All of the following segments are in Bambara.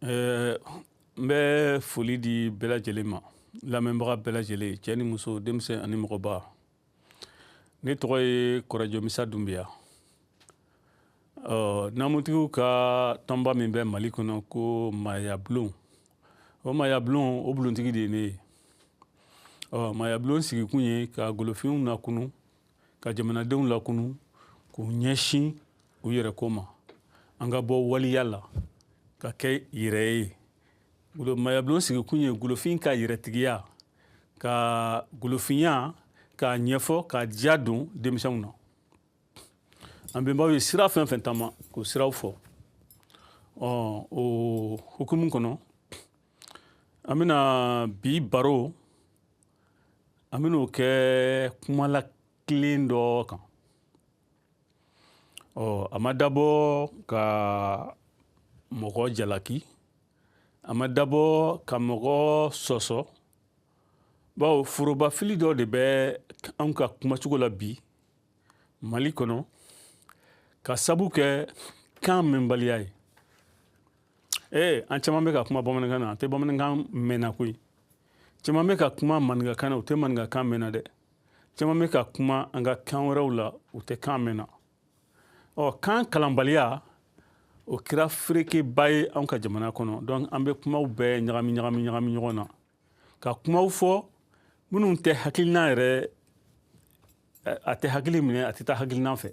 N bɛ foli di bɛɛ lajɛlen ma lamɛnbaga bɛɛ lajɛlen cɛ ni muso denmisɛn ani mɔgɔba ne tɔgɔ ye Kɔrɔjɔ Dunbiya namutigiw ka tɔnba min bɛ Mali kɔnɔ ko Maaya Bulon o Maaya Bulon o bulontigi de ye ne ye Maaya Bulon sigikun ye ka golofinw lakunu ka jamanadenw lakunu k'u ɲɛsin u yɛrɛko ma an ka bɔ waliya la ka kɛ yɛrɛ ye Maaya Bulon sigikun ye golofin ka yɛrɛtigiya ka golofinya k'a ɲɛfɔ k'a diya don denmisɛnw na an bɛnbaw ye sira fɛn fɛn taama k'o siraw fɔ o hukumu kɔnɔ an bɛna bi baro an bɛn'o kɛ kumala kilen dɔ kan a ma dabɔ ka mɔgɔ jalaki a ma dabɔ ka mɔgɔ sɔsɔ bawo forobafili dɔ de bɛ anw ka kumacogo la bi Mali kɔnɔ ka sabu kɛ kan mɛnbaliya ye an caman bɛ ka kuma bamanankan na an tɛ bamanankan mɛnna koyi caman bɛ ka kuma maninkakan na u tɛ maninkakan mɛnna dɛ caman bɛ ka kuma an ka kan wɛrɛw la u tɛ kan mɛnna kan kalanbaliya o kɛra ferekeba ye anw ka jamana kɔnɔ donc an bɛ kumaw bɛɛ ɲagami ɲɔgɔn na ka kumaw fɔ minnu tɛ hakilina yɛrɛ a tɛ hakili minɛ a tɛ taa hakilina fɛ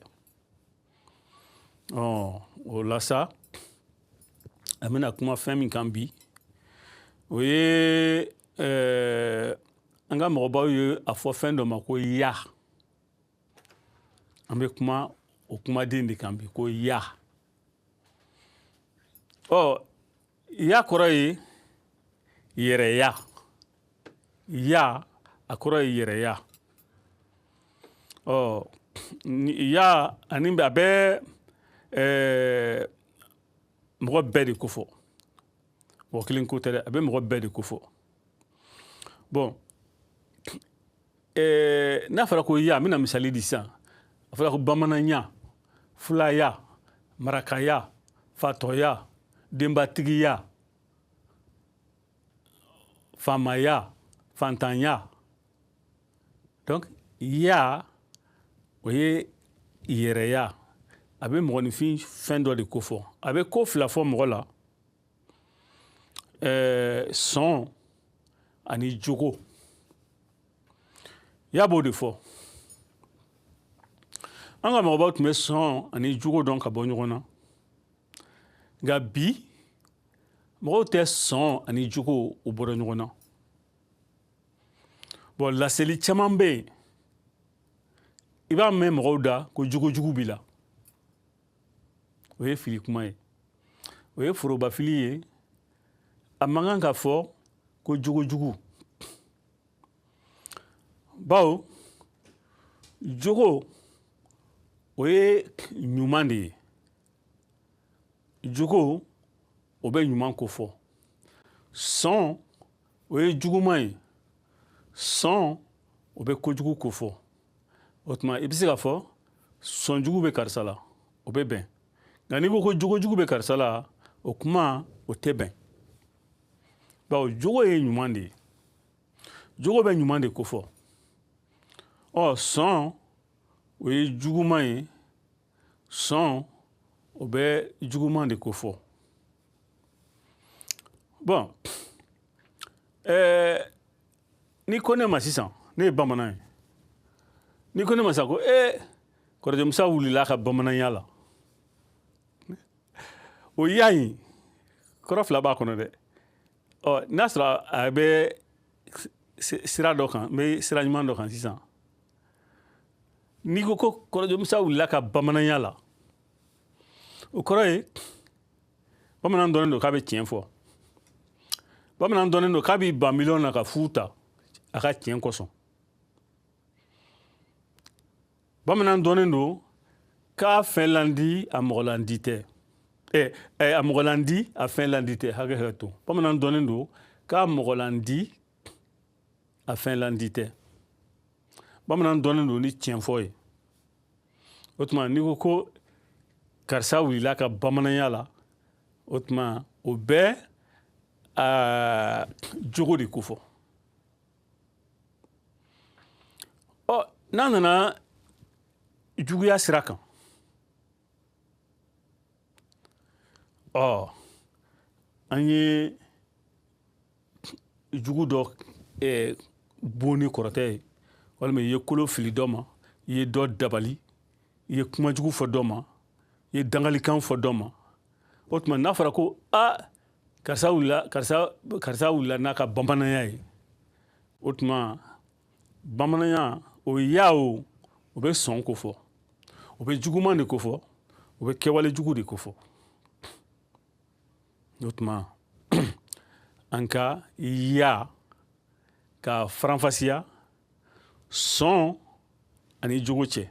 o la sa an bɛna kuma fɛn min kan bi o ye an ka mɔgɔbaw ye a fɔ fɛn dɔ ma ko ya an bɛ kuma o kumaden de kan bi ko ya ya kɔrɔ ye yɛrɛya ya a kɔrɔ ye yɛrɛya ya ani a bɛ mɔgɔ bɛɛ de ko fɔ mɔgɔ kelen ko tɛ dɛ a bɛ mɔgɔ bɛɛ de ko fɔ n'a fɔra ko ya n bɛna misali di sisan a fɔra ko bamananya fulaya marakaya fatɔya denbatigiya faamaya fantanya donc ya o ye yɛrɛya a bɛ mɔgɔninfin fɛn dɔ de ko fɔ a bɛ ko fila fɔ mɔgɔ la sɔn ani jogo ya b'o de fɔ an ka mɔgɔbaw tun bɛ sɔn ani jogo dɔn ka bɔ ɲɔgɔn na nka bi mɔgɔw tɛ sɔn ani jogo u bɔra ɲɔgɔn na laseli caman bɛ yen i b'a mɛn mɔgɔw da ko jogojugu b'i la o ye fili kuma ye o ye forobafili ye a man kan ka fɔ ko jogojugu bawo jogo o ye ɲuman de ye jogo o bɛ ɲuman ko fɔ sɔn o ye juguman ye sɔn o bɛ kojugu ko fɔ o tuma i bɛ se k'a fɔ sɔnjugu bɛ karisa la o bɛ bɛn nka n'i ko ko jogojugu bɛ karisa la o kuma o tɛ bɛn bawo jogo ye ɲuman de ye jogo bɛ ɲuman de ko fɔ sɔn o ye juguman ye sɔn o bɛ juguman de ko fɔ n'i ko ne ma sisan ne ye bamanan ye n'i ko ne ma sisan ko Kɔrɔjɔ Musa wulila a ka bamananya la o ya in kɔrɔ fila b'a kɔnɔ dɛ n'a sɔrɔ a bɛ sira dɔ kan n bɛ sira ɲuman dɔ kan sisan n'i ko ko Kɔrɔjɔ Musa wulila a ka bamananya la o kɔrɔ ye bamanan dɔnnen don k'a bɛ tiɲɛ fɔ bamanan dɔnnen don k'a b'i ban miliyɔn na ka fu ta a ka tiɲɛ kosɔn bamanan dɔnnen don k'a fɛnlandi a mɔgɔlandi tɛ a mɔgɔlandi a fɛnlandi tɛ hakɛ to bamanan dɔnnen don k'a mɔgɔlandi a fɛnlandi tɛ bamanan dɔnnen don ni tiɲɛfɔ ye o tuma n'i ko karisa wulila a ka bamananya la o tuma o bɛɛ jogo de ko fɔ n'an nana juguya sira kan an ye jugu dɔ bon ni kɔrɔtɛ ye walima i ye kolo fili dɔ ma i ye dɔ dabali i ye kuma jugu fɔ dɔ ma i ye dangalikan fɔ dɔ ma o tuma n'a fɔra ko karisa wulila n'a ka bamananya ye o tuma bamananya o ya o bɛ sɔn ko fɔ o bɛ juguman de ko fɔ o bɛ kɛwale jugu de ko fɔ o tuma an ka ya ka faranfasiya sɔn ani jogo cɛ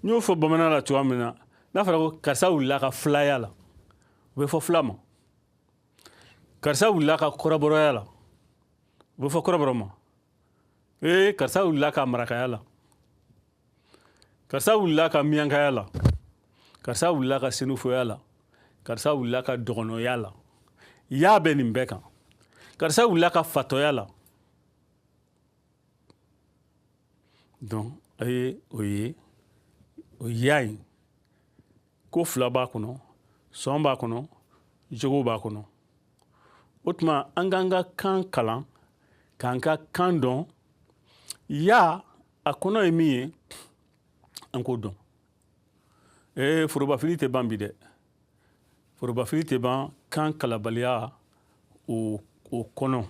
n y'o fɔ bamananya la cogoya min na n'a fɔra ko karisa wulila ka filaya la o bɛ fɔ fila ma karisa wulila ka kɔrɔbɔrɔya la o bɛ fɔ kɔrɔbɔrɔ ma karisa wulila ka marakaya la karisa wulila ka miyankaya la karisa wulila ka senufoya la karisa wulila ka dɔgɔnɔya la ya bɛ nin bɛɛ kan karisa wulila ka fatɔya la donc o ya in ko fila b'a kɔnɔ sɔn b'a kɔnɔ jogo b'a kɔnɔ o tuma an k'an ka kan kalan k'an ka kan dɔn ya a kɔnɔ ye min ye an k'o dɔn forobafili tɛ ban bi dɛ forobafili tɛ ban kan kalabaliya o kɔnɔ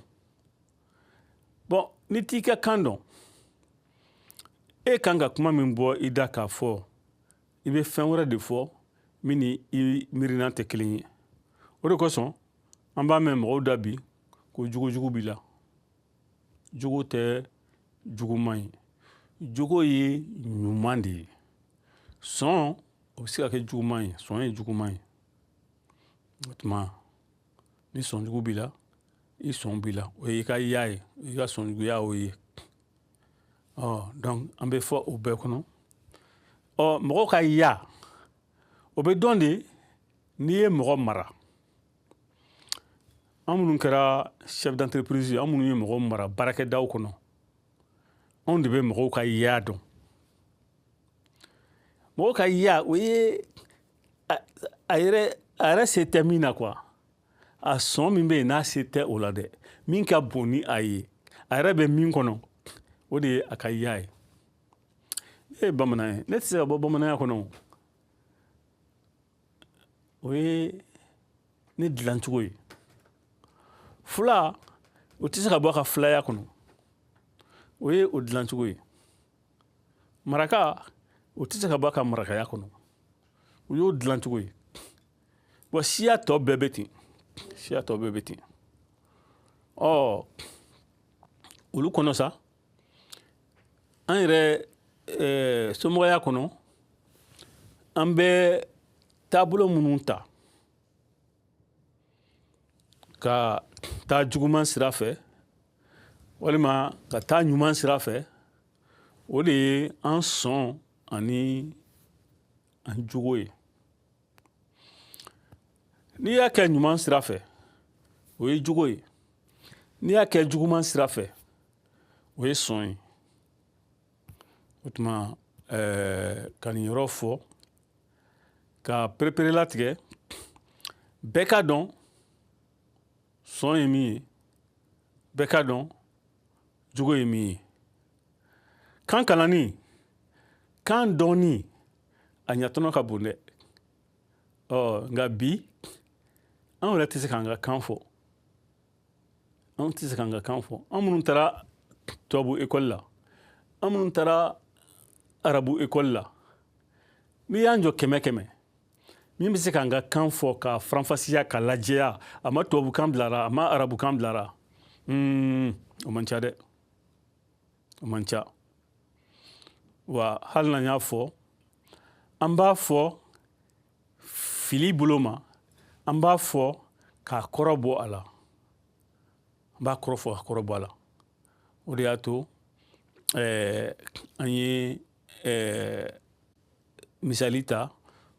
bon ni t'i ka kan dɔn kan ka kuma min bɔ i da k'a fɔ i bɛ fɛn wɛrɛ de fɔ min ni i miirina tɛ kelen ye o de kosɔn an b'a mɛn mɔgɔw da bi ko jogo b'i la jogo tɛ juguman ye jogo ye ɲuman de ye sɔn o bɛ se ka kɛ juguman ye sɔn ye juguman ye o tuma ni sɔn jugu b'i la i sɔn b'i la o ye i ka ya ye i ka sɔn juguya o ye donc an bɛ fɔ o bɛɛ kɔnɔ mɔgɔ ka ya o bɛ dɔn de n'i ye mɔgɔ mara an minnu kɛra chef d'entreprise an minnu ye mɔgɔ mara baarakɛdaw kɔnɔ anw de bɛ mɔgɔw ka ya dɔn mɔgɔ ka ya o ye a yɛrɛ se tɛ min na quoi a sɔn min bɛ yen n'a se tɛ o la dɛ min ka bon ni a ye a yɛrɛ bɛ min kɔnɔ o de ye a ka ya ye ne ye bamanan ye ne tɛ se ka bɔ bamananya kɔnɔ o ye ne dilancogo ye fila o tɛ se ka bɔ a ka filaya kɔnɔ o ye o dilancogo ye maraka o tɛ se ka bɔ a ka marakaya kɔnɔ o y'o dilancogo ye bon siya tɔ bɛɛ bɛ ten olu kɔnɔ sa an yɛrɛ somɔgɔya kɔnɔ an bɛ taabolo minnu ta ka taa juguman sira fɛ walima ka taa ɲuman sira fɛ o de ye an sɔn ani an jogo ye n'i y'a kɛ ɲuman sira fɛ o ye jogo ye n'i y'a kɛ juguman sira fɛ o ye sɔn ye o tuma ka nin yɔrɔ fɔ ka perepere latigɛ bɛɛ ka dɔn sɔn ye min ye bɛɛ ka dɔn jogo ye min ye kan kalanni kan dɔnni a ɲatɔnɔ ka bon dɛ nka bi an yɛrɛ tɛ se k'an ka kan fɔ an minnu taara tubabu ekɔli la an minnu taara arabu ekɔli la n'i y'an jɔ kɛmɛ min bɛ se k'an ka kan fɔ ka faranfasiya ka lajɛya a ma tubabukan bilara a ma arabukan bilara o man ca dɛ o man ca wa hali n'an y'a fɔ an b'a fɔ fili bolo ma an b'a fɔ k'a kɔrɔ bɔ a la an b'a kɔrɔ fɔ k'a kɔrɔ bɔ a la o de y'a to an ye misali ta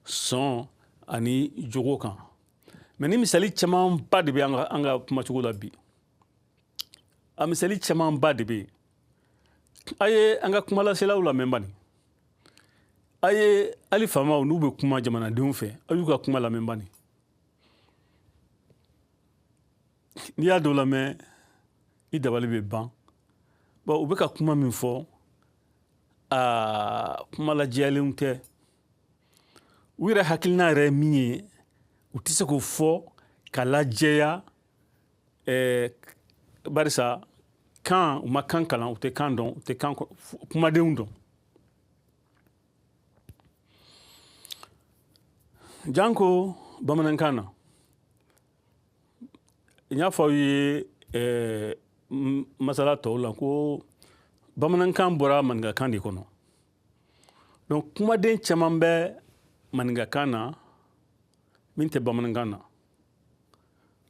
sɔn ani jogo kan mais ni misali caman ba de bɛ an ka kumacogo la bi a misali caman ba de bɛ yen a ye an ka kumalaselaw lamɛn bani a ye hali faamaw n'u bɛ kuma jamanadenw fɛ a y'u ka kuma lamɛn bani n'i y'a dɔw lamɛn i dabali bɛ ban bon u bɛ ka kuma min fɔ a kuma lajɛlenw tɛ u yɛrɛ hakilina yɛrɛ ye min ye u tɛ se k'o fɔ ka lajɛya barisa kan u ma kan kalan u tɛ kan dɔn u tɛ kan kumadenw dɔn janko bamanankan na n y'a fɔ aw ye masala tɔw la ko bamanankan bɔra maninkakan de kɔnɔ donc kumaden caman bɛ maninkakan na min tɛ bamanankan na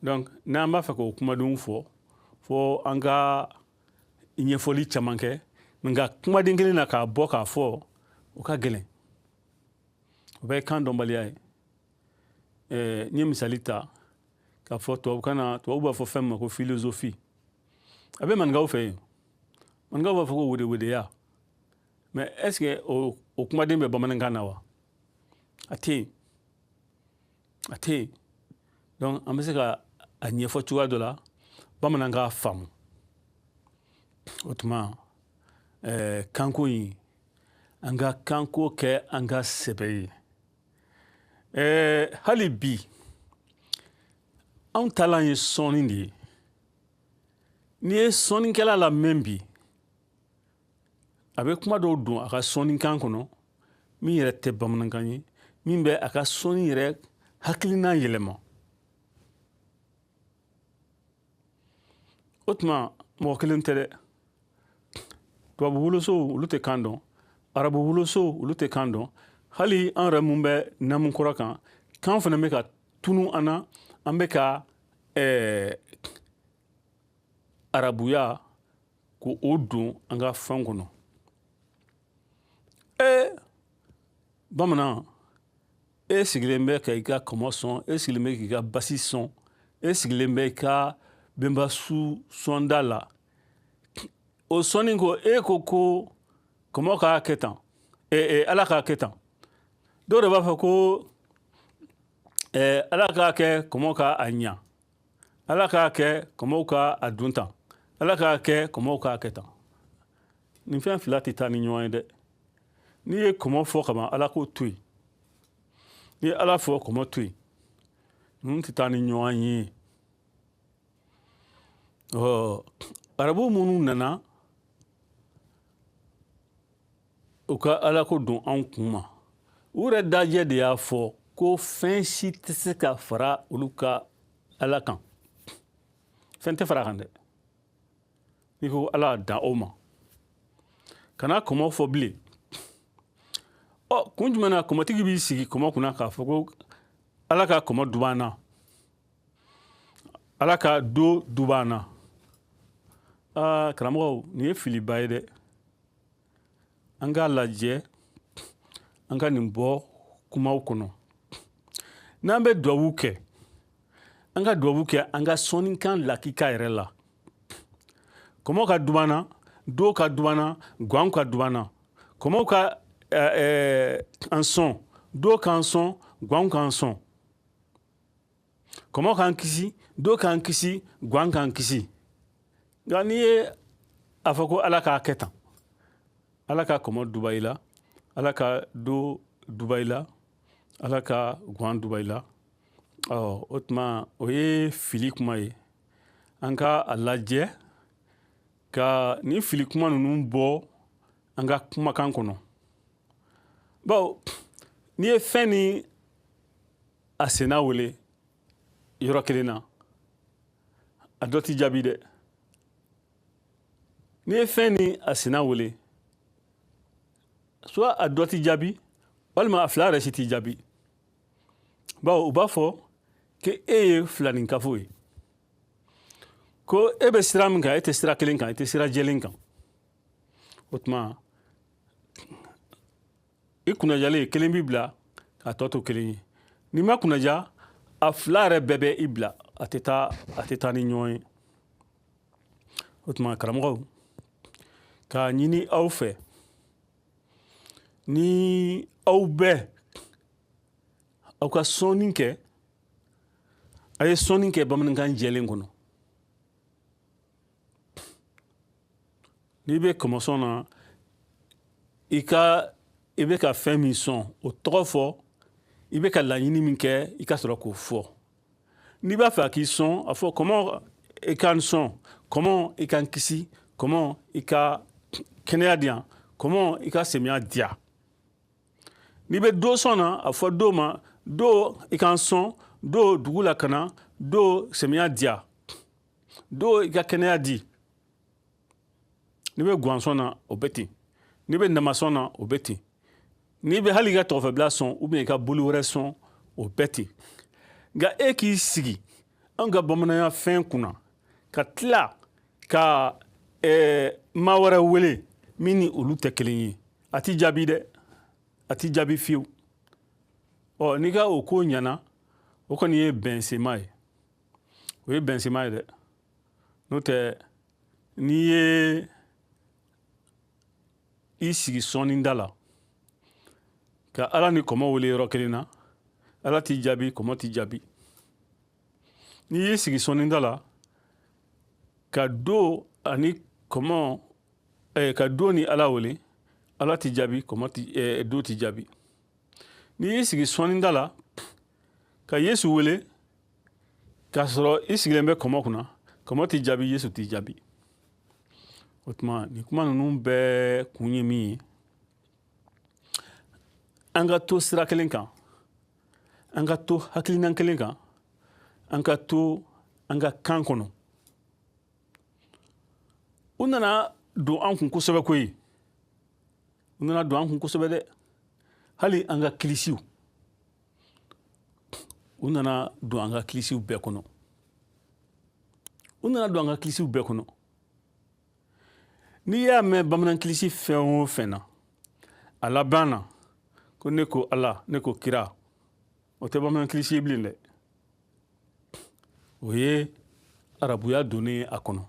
donc n'an b'a fɛ k'o kumadenw fɔ an ka ɲɛfɔli caman kɛ nka kumaden kelen na k'a bɔ k'a fɔ o ka gɛlɛn o bɛ kan dɔnbaliya ye n ye misali ta k'a fɔ tubabukan na tubabu b'a fɔ fɛn min ma ko philosophie a bɛ maninkaw fɛ yen maninkaw b'a fɔ ko wedewedeya mais est ce que o kumaden bɛ bamanankan na wa a tɛ yen donc an bɛ se ka a ɲɛfɔ cogoya dɔ la bamanan k'a faamu o tuma kanko in an ka kanko kɛ an ka sɛbɛ ye hali bi anw talan ye sɔnni de ye n'i ye sɔnnikɛla lamɛn bi a bɛ kuma dɔw don a ka sɔnnikan kɔnɔ min yɛrɛ tɛ bamanankan ye min bɛ a ka sɔnni yɛrɛ hakilina yɛlɛma o tuma mɔgɔ kelen tɛ dɛ tubabu wolosow olu tɛ kan dɔn arabu wolosow olu tɛ kan dɔn hali an yɛrɛ mun bɛ namukɔrɔ kan kan fana bɛ ka tunu an na an bɛ ka arabuya k'o don an ka fɛn kɔnɔ bamanan e sigilen bɛ ka i ka kɔmɔ sɔn e sigilen bɛ k'i ka basi sɔn e sigilen bɛ i ka benbasu sɔnda la o sɔnni ko e ko kɔmɔ k'a kɛ tan ala k'a kɛ tan dɔw de b'a fɔ ko ala k'a kɛ kɔmɔ k'a ɲa ala k'a kɛ kɔmɔw k'a dun tan ala k'a kɛ kɔmɔw k'a kɛ tan nin fɛn fila tɛ taa ni ɲɔgɔn ye dɛ n'i ye kɔmɔ fɔ kaban ala k'o to yen n'i ye ala fɔ kɔmɔ to yen ninnu tɛ taa ni ɲɔgɔn ye arabu minnu nana u ka ala ko don anw kun ma u yɛrɛ dajɛ de y'a fɔ ko fɛn si tɛ se ka fara olu ka ala kan fɛn tɛ fara a kan dɛ n'i ko ala dan o ma kana kɔmɔ fɔ bilen kun jumɛn na kɔmɔtigi b'i sigi kɔmɔ kunna k'a fɔ ko ala ka kɔmɔ dubaa na ala ka do dubaa na karamɔgɔw nin ye filiba ye dɛ an k'a lajɛ an ka nin bɔ kumaw kɔnɔ n'an bɛ dubabu kɛ an ka dubabu kɛ an ka sɔnnikan lakika yɛrɛ la kɔmɔ ka dubaa na do ka dubaa na guwan ka dubaa na kɔmɔw ka an sɔn do k'an sɔn guwan k'an sɔn kɔmɔ k'an kisi do k'an kisi guwan k'an kisi nka n'i ye a fɔ ko ala k'a kɛ tan ala ka kɔmɔ duba i la ala ka do duba i la ala ka guwan duba i la o tuma o ye fili kuma ye an ka a lajɛ ka nin fili kuma ninnu bɔ an ka kumakan kɔnɔ bawo n'i ye fɛn ni a senna wele yɔrɔ kelen na a dɔ t'i jaabi dɛ n'i ye fɛn ni a senna wele soit a dɔ t'i jaabi walima a fila yɛrɛ si t'i jaabi bawo u b'a fɔ ko e ye filaninkafo ye ko e bɛ sira min kan e tɛ sira kelen kan e tɛ sira jɛlen kan o tuma i kunnajalen kelen b'i bila k'a tɔ to kelen ye n'i ma kunnaja a fila yɛrɛ bɛɛ bɛ i bila a tɛ taa ni ɲɔgɔn ye. O tuma karamɔgɔw, k'a ɲini aw fɛ ni aw bɛ aw ka sɔnni kɛ, a ye sɔnni kɛ bamanankan jɛlen kɔnɔ. N'i bɛ kɔmɔsɔn na i bɛ ka fɛn min sɔn o tɔgɔ fɔ, i bɛ ka laɲini min kɛ i ka sɔrɔ k'o fɔ. N'i b'a fɛ a k'i sɔn, a fɔ comment i ka n sɔn, comment i ka n kisi, comment i ka kɛnɛya di yan, comment i ka samiya diya. N'i bɛ dɔ sɔn na, a fɔ dɔ ma, dɔ i ka n sɔn, dɔ dugu la ka na, dɔ samiya diya, dɔ i ka kɛnɛya di. N'i bɛ guwansɔn na o bɛ ten, n'i bɛ namasɔn na o bɛ ten, n'i bɛ hali i ka tɔgɔfɛbila sɔn ou bien i ka boli wɛrɛ sɔn o bɛ ten. Nka e k'i sigi an ka bamananya fɛn kunna ka tila ka maa wɛrɛ wele min ni olu tɛ kelen ye, a t'i jaabi dɛ, a t'i jaabi fiyewu. N'i ka o ko ɲɛna, o kɔni ye bɛnsema ye, o ye bɛnsema ye dɛ. N'o tɛ n'i ye i sigi sɔnninda la ka Ala ni kɔmɔ wele yɔrɔ kelen na, Ala t'i jaabi, kɔmɔ t'i jaabi. N'i y'i sigi sɔnninda la ka do ani kɔmɔ ka do ni Ala wele, Ala t'i jaabi, do t'i jaabi. N'i y'i sigi sɔnninda la ka Yesu wele k'a sɔrɔ i sigilen bɛ kɔmɔ kunna, kɔmɔ t'i jaabi, Yesu t'i jaabi. O tuma nin kuma ninnu bɛɛ kun ye min ye, an ka to sira kelen kan, an ka to hakilina kelen kan, an ka to an ka kan kɔnɔ. U nana don an kun kosɛbɛ koyi, u nana don an kun kosɛbɛ dɛ. Hali an ka kilisiw, u nana don an ka kilisiw bɛɛ kɔnɔ. U nana don an ka kilisiw bɛɛ kɔnɔ. N'i y'a mɛn bamanan kilisi fɛn o fɛn na, a laban na ko ne ko Ala, ne ko kira, o tɛ bamanan kilisi ye bilen dɛ. O ye arabuya donnen a kɔnɔ.